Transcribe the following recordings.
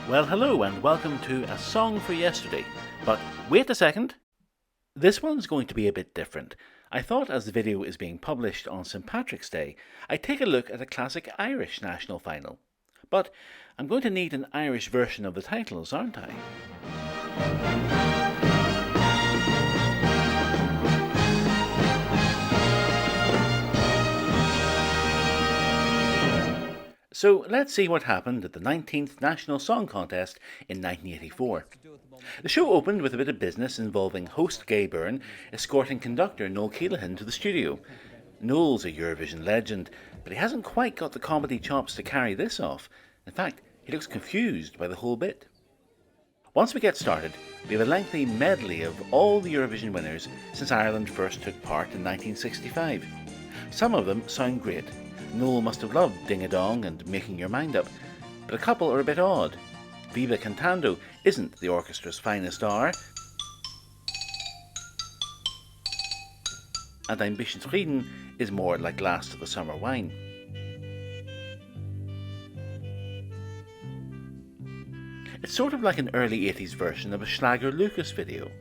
Well, hello and welcome to A Song for Yesterday. But wait a second, this one's going to be a bit different. I thought as the video is being published on St Patrick's Day, I'd take a look at a classic Irish national final. But I'm going to need an Irish version of the titles, aren't I? So let's see what happened at the 19th National Song Contest in 1984. The show opened with a bit of business involving host Gay Byrne escorting conductor Noel Keelan to the studio. Noel's a Eurovision legend, but he hasn't quite got the comedy chops to carry this off. In fact, he looks confused by the whole bit. Once we get started, we have a lengthy medley of all the Eurovision winners since Ireland first took part in 1965. Some of them sound great. Noel must have loved Ding a Dong and Making Your Mind Up, but a couple are a bit odd. Viva Cantando isn't the orchestra's finest hour, and Ein bisschen Frieden is more like Last of the Summer Wine. It's sort of like an early 80s version of a Schlager Lucas video.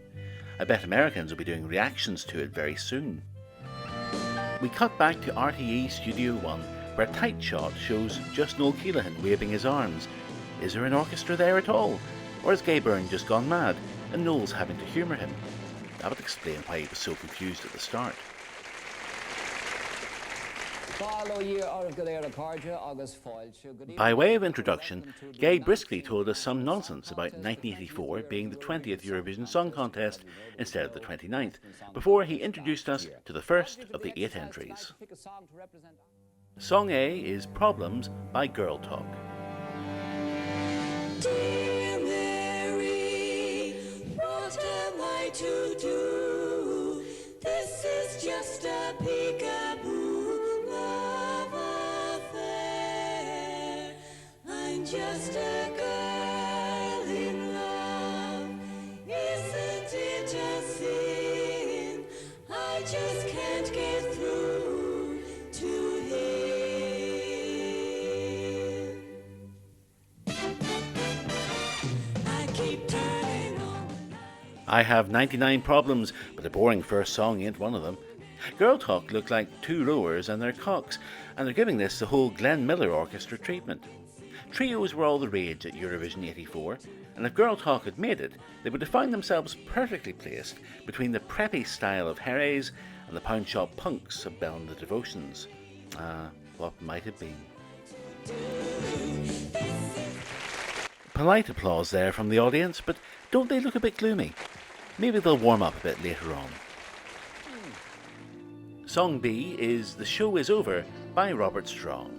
I bet Americans will be doing reactions to it very soon. We cut back to RTE Studio 1, where a tight shot shows just Noel Keelan waving his arms. Is there an orchestra there at all? Or has Gay Byrne just gone mad and Noel's having to humour him? That would explain why he was so confused at the start. By way of introduction, Gay briskly told us some nonsense about 1984 being the 20th Eurovision Song Contest instead of the 29th, before he introduced us to the first of the 8 entries. Song A is Problems by Girl Talk. Dear Mary, what am I to do? This is just a peekaboo love affair. I'm just a girl in love. Isn't it a sin? I just can't get through to him. I have 99 problems, but a boring first song ain't one of them. Girl Talk look like two rowers and their cocks, and they're giving this the whole Glenn Miller Orchestra treatment. Trios were all the rage at Eurovision 84, and if Girl Talk had made it, they would have found themselves perfectly placed between the preppy style of Herres and the pound shop punks of Bell and the Devotions. What might have been. Polite applause there from the audience, but don't they look a bit gloomy? Maybe they'll warm up a bit later on. Song B is The Show Is Over by Robert Strong.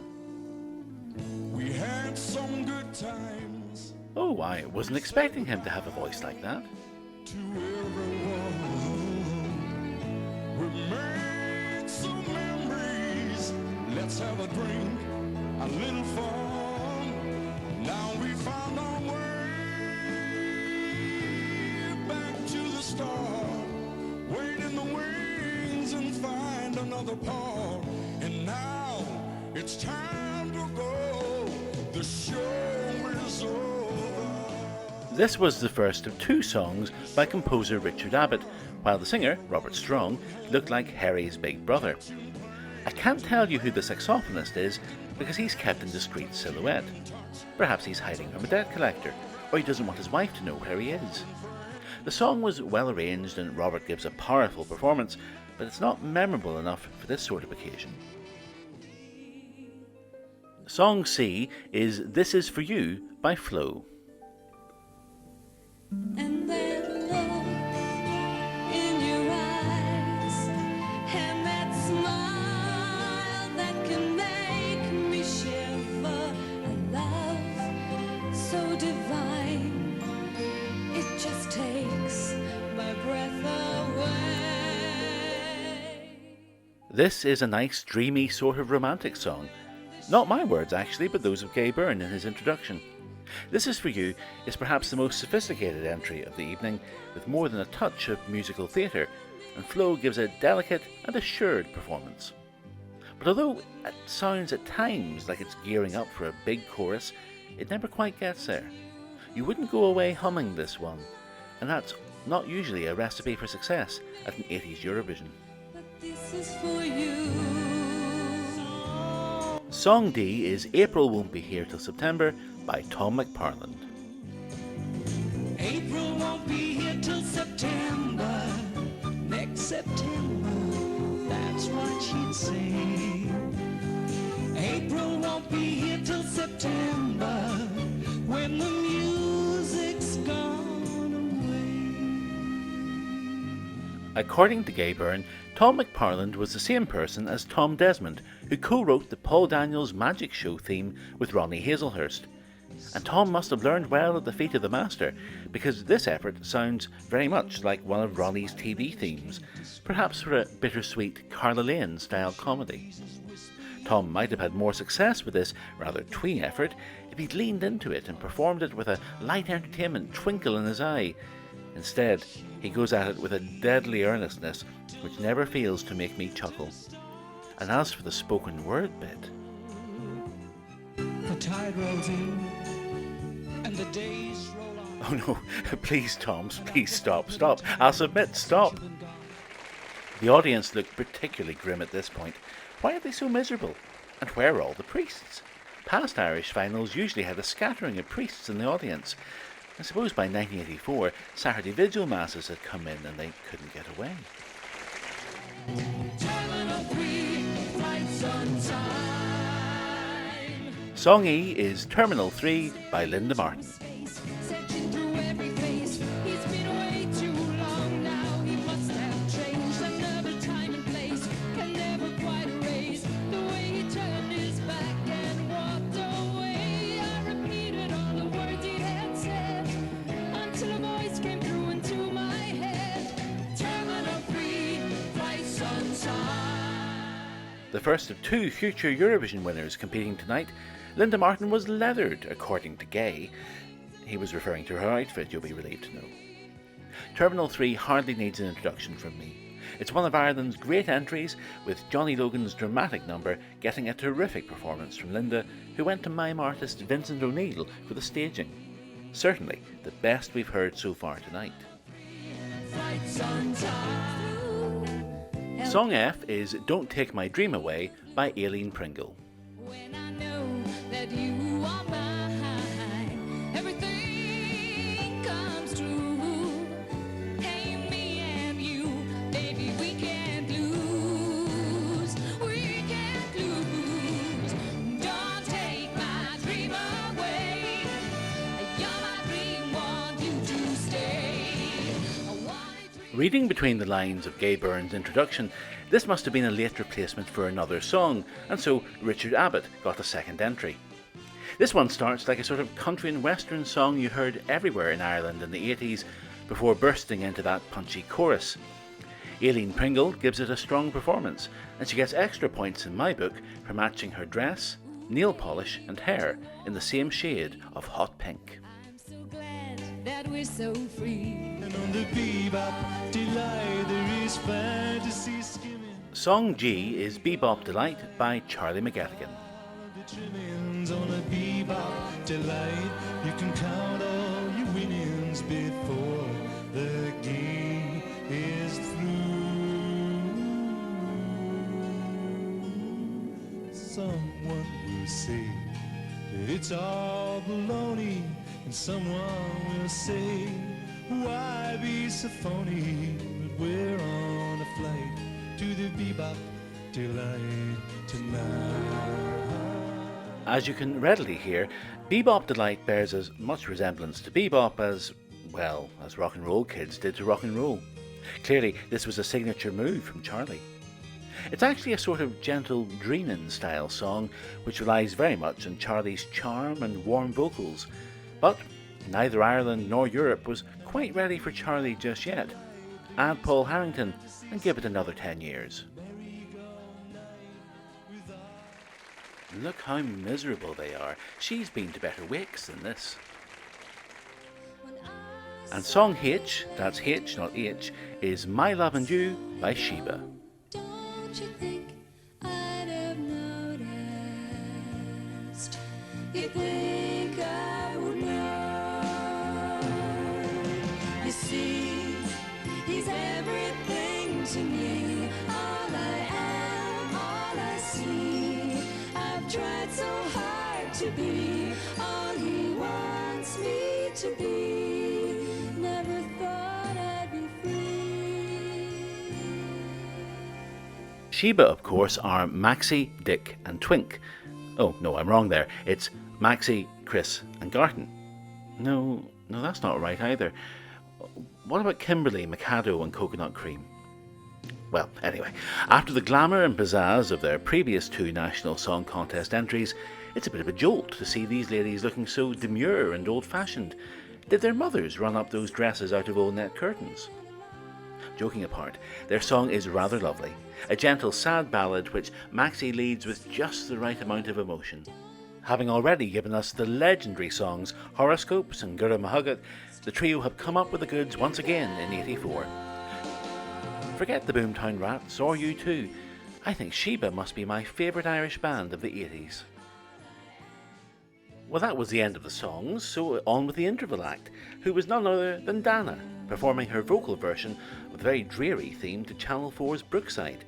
We had some good times. Oh, I wasn't expecting him to have a voice like that. To everyone, we made some memories. Let's have a drink, a little fun. Now we found our way back to the start. Wait in the wings and find another part. And now it's time to go. The show is over. This was the first of 2 songs by composer Richard Abbott, while the singer, Robert Strong, looked like Harry's big brother. I can't tell you who the saxophonist is because he's kept in discreet silhouette. Perhaps he's hiding from a debt collector, or he doesn't want his wife to know where he is. The song was well arranged and Robert gives a powerful performance, but it's not memorable enough for this sort of occasion. Song C is This Is For You by Flo. And that look in your eyes, and that smile that can make me shiver, a love so divine, it just takes my breath away. This is a nice, dreamy, sort of romantic song. Not my words actually, but those of Gay Byrne in his introduction. This Is For You is perhaps the most sophisticated entry of the evening, with more than a touch of musical theatre, and Flo gives a delicate and assured performance. But although it sounds at times like it's gearing up for a big chorus, it never quite gets there. you wouldn't go away humming this one, and that's not usually a recipe for success at an 80s Eurovision. But this is for you. Song D is April Won't Be Here Till September by Tom McParland. April won't be here till September, next September, that's what she'd say. April won't be here till September, when the music's gone away. According to Gay Byrne, Tom McParland was the same person as Tom Desmond, who co-wrote the Paul Daniels Magic Show theme with Ronnie Hazelhurst. And Tom must have learned well at the feet of the master, because this effort sounds very much like one of Ronnie's TV themes, perhaps for a bittersweet Carla Lane style comedy. Tom might have had more success with this rather twee effort if he'd leaned into it and performed it with a light entertainment twinkle in his eye. Instead, he goes at it with a deadly earnestness which never fails to make me chuckle. And as for the spoken word bit, The tide rolls in, and the days roll on. oh no, please Tom, please stop, I'll submit, stop. The audience looked particularly grim at this point. Why are they so miserable? And where are all the priests? Past Irish finals usually had a scattering of priests in the audience. I suppose by 1984, Saturday vigil masses had come in and they couldn't get away. Terminal 3, flights on time. Song E is Terminal 3 by Linda Martin. Searching through every face. He's been away too long now. He must have changed. Another time and place can never quite erase the way he turned his back and walked away. I repeated all the words he had said until a voice came through into my head. Terminal 3, flights on time. The first of two future Eurovision winners competing tonight, Linda Martin was leathered, according to Gay. He was referring to her outfit, you'll be relieved to know. Terminal 3 hardly needs an introduction from me. It's one of Ireland's great entries, with Johnny Logan's dramatic number getting a terrific performance from Linda, who went to mime artist Vincent O'Neill for the staging. Certainly the best we've heard so far tonight. Flights on time. Song F is Don't Take My Dream Away by Aileen Pringle. When I know that you are mine, everything comes true. Hey, me and you, baby, we can't lose. We can't lose. Don't take my dream away. You're my dream, want you to stay. I wanna dream. Reading between the lines of Gay Byrne's introduction, this must have been a late replacement for another song, and so Richard Abbott got a second entry. This one starts like a sort of country and western song you heard everywhere in Ireland in the 80s, before bursting into that punchy chorus. Aileen Pringle gives it a strong performance, and she gets extra points in my book for matching her dress, nail polish and hair in the same shade of hot pink. I'm so glad that we're so free. And on the bebop delight there is fantasy skimming. Song G is Bebop Delight by Charlie McGettigan. The trimmings on a bebop delight. You can count all your winnings before the game is through. Someone will say that it's all baloney, and someone will say, why be so phony? But we're on a flight to the bebop delight tonight. As you can readily hear, Bebop Delight bears as much resemblance to bebop as, well, as rock and roll kids did to rock and roll. Clearly, this was a signature move from Charlie. It's actually a sort of gentle dreamin' style song, which relies very much on Charlie's charm and warm vocals. But neither Ireland nor Europe was quite ready for Charlie just yet. Add Paul Harrington and give it another 10 years. Look how miserable they are. She's been to better wakes than this. And song H, that's H not H, is My Love and You by Sheba. Don't you think I'd have noticed? You think I would know? to be all he wants me to be. Never thought I'd be free. Sheba, of course, are Maxie, Dick and Twink. Oh, no, I'm wrong there. It's Maxie, Chris and Garton. No, that's not right either. What about Kimberly, Mikado and Coconut Cream? Well, anyway, after the glamour and pizzazz of their previous 2 National Song Contest entries, it's a bit of a jolt to see these ladies looking so demure and old-fashioned. Did their mothers run up those dresses out of old net curtains? Joking apart, their song is rather lovely, a gentle, sad ballad which Maxie leads with just the right amount of emotion. Having already given us the legendary songs Horoscopes and Gura Mahugat, the trio have come up with the goods once again in '84. Forget the Boomtown Rats or U2. I think Sheba must be my favourite Irish band of the '80s. Well, that was the end of the songs, so on with the interval act, who was none other than Dana, performing her vocal version of the very dreary theme to Channel 4's Brookside.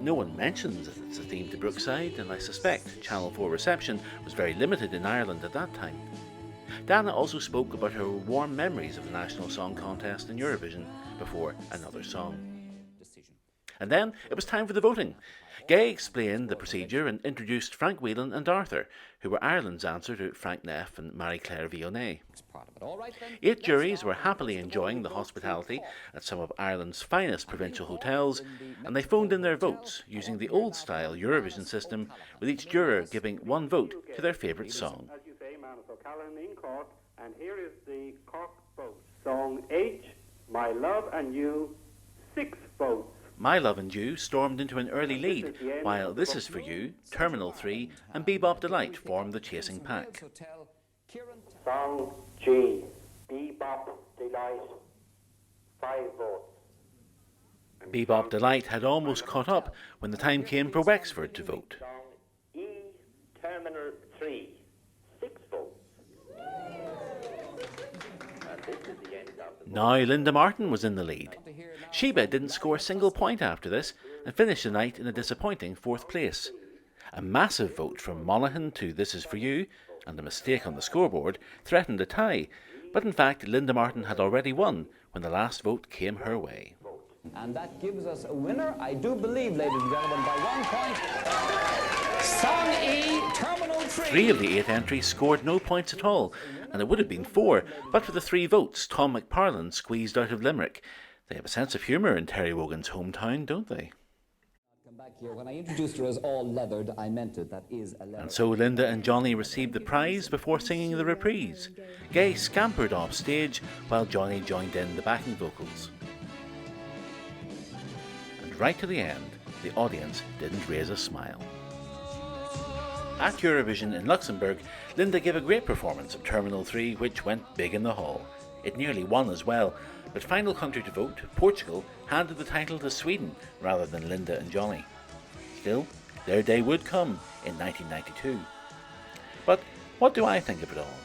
No one mentions that it's a theme to Brookside, and I suspect Channel 4 reception was very limited in Ireland at that time. Dana also spoke about her warm memories of the National Song Contest and Eurovision before another song. And then it was time for the voting. Gay explained the procedure and introduced Frank Whelan and Arthur, who were Ireland's answer to Frank Neff and Marie-Claire Vionnet. 8 juries were happily enjoying the hospitality at some of Ireland's finest provincial hotels, and they phoned in their votes using the old-style Eurovision system, with each juror giving 1 vote to their favourite song. As you say, Manus O'Callaghan in Cork, and here is the Cork vote. Song H, My Love and You, 6 votes. My Love and You stormed into an early lead, while This Is For You, Terminal 3 and Bebop Delight formed the chasing pack. Song G, Bebop Delight, 5 votes. Bebop Delight had almost caught up when the time came for Wexford to vote. Song E, Terminal 3, 6 votes. And this is the end of the Now Linda Martin was in the lead. Sheba didn't score a single point after this and finished the night in a disappointing 4th place. A massive vote from Monaghan to This Is For You, and a mistake on the scoreboard, threatened a tie, but in fact Linda Martin had already won when the last vote came her way. And that gives us a winner, I do believe, ladies and gentlemen, by 1 point. Song E, Terminal 3. 3 of the 8 entries scored no points at all, and it would have been 4, but for the 3 votes Tom McParlin squeezed out of Limerick. They have a sense of humour in Terry Wogan's hometown, don't they? Come back here. When I introduced her as all leathered, I meant it. That is a leather. And so Linda and Johnny received the prize before singing the reprise. Gay scampered off stage while Johnny joined in the backing vocals. And right to the end, the audience didn't raise a smile. At Eurovision in Luxembourg, Linda gave a great performance of Terminal 3, which went big in the hall. It nearly won as well, but final country to vote, Portugal, handed the title to Sweden rather than Linda and Johnny. Still, their day would come in 1992. But what do I think of it all?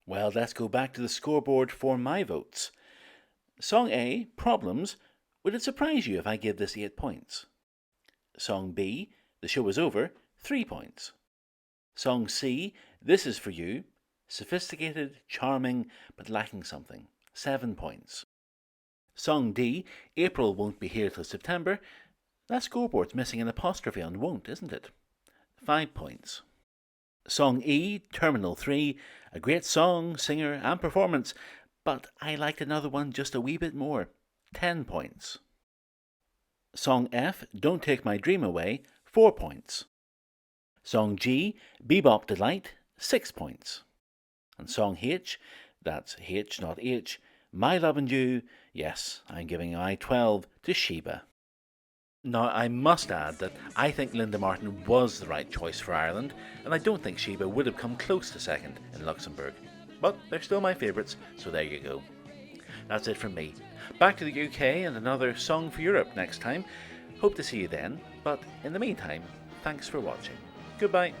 Well, let's go back to the scoreboard for my votes. Song A, Problems. Would it surprise you if I give this 8 points? Song B, The Show Is Over, 3 points. Song C, This Is For You, sophisticated, charming, but lacking something, 7 points. Song D, April Won't Be Here Till September. That scoreboard's missing an apostrophe on won't, isn't it? 5 points. Song E, Terminal 3, a great song, singer and performance, but I liked another one just a wee bit more, 10 points. Song F, Don't Take My Dream Away, 4 points. Song G, Bebop Delight, 6 points. And Song H, that's H not H, My Love and You, yes, I'm giving I 12 to Sheba. Now I must add that I think Linda Martin was the right choice for Ireland, and I don't think Sheba would have come close to second in Luxembourg. But they're still my favourites, so there you go. That's it from me. Back to the UK and another Song for Europe next time. Hope to see you then, but in the meantime, thanks for watching. Goodbye.